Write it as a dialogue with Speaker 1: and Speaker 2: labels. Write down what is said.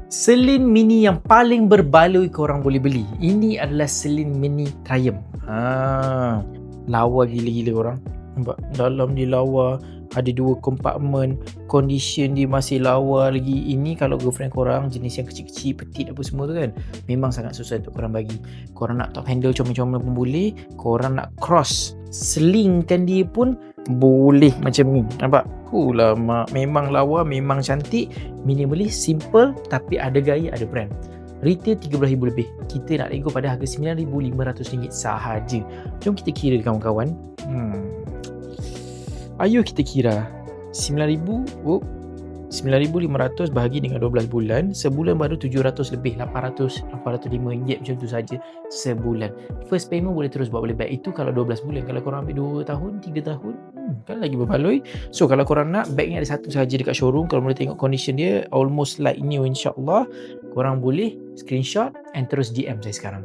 Speaker 1: Selin mini yang paling berbaloi korang boleh beli. Ini adalah Selin mini Triumph. Lawa gila-gila korang. Nampak? Dalam dia lawa. Ada 2 kompartmen. Condition dia masih lawa lagi. Ini kalau girlfriend korang jenis yang kecil-kecil, petit apa semua tu kan, memang sangat susah untuk korang bagi. Korang nak top handle comel-comel pun boleh. Korang nak cross selingkan dia pun boleh macam ni. Nampak? Lama. Memang lawa, memang cantik, minimalis, simple, tapi ada gaya, ada brand. Retail RM13,000 lebih. Kita nak nego pada harga RM9,500 sahaja. Jom kita kira kawan-kawan. Ayo kita kira. 9,500 bahagi dengan 12 bulan. Sebulan baru 700 lebih. 805 ringgit macam tu saja sebulan. First payment boleh terus buat, boleh baik. Itu kalau 12 bulan. Kalau korang ambil 2 tahun, 3 tahun, kan lagi berbaloi. So kalau korang nak, bag ni ada satu sahaja dekat showroom. Kalau boleh tengok condition dia almost like new, insyaAllah. Korang boleh screenshot and terus DM saya sekarang.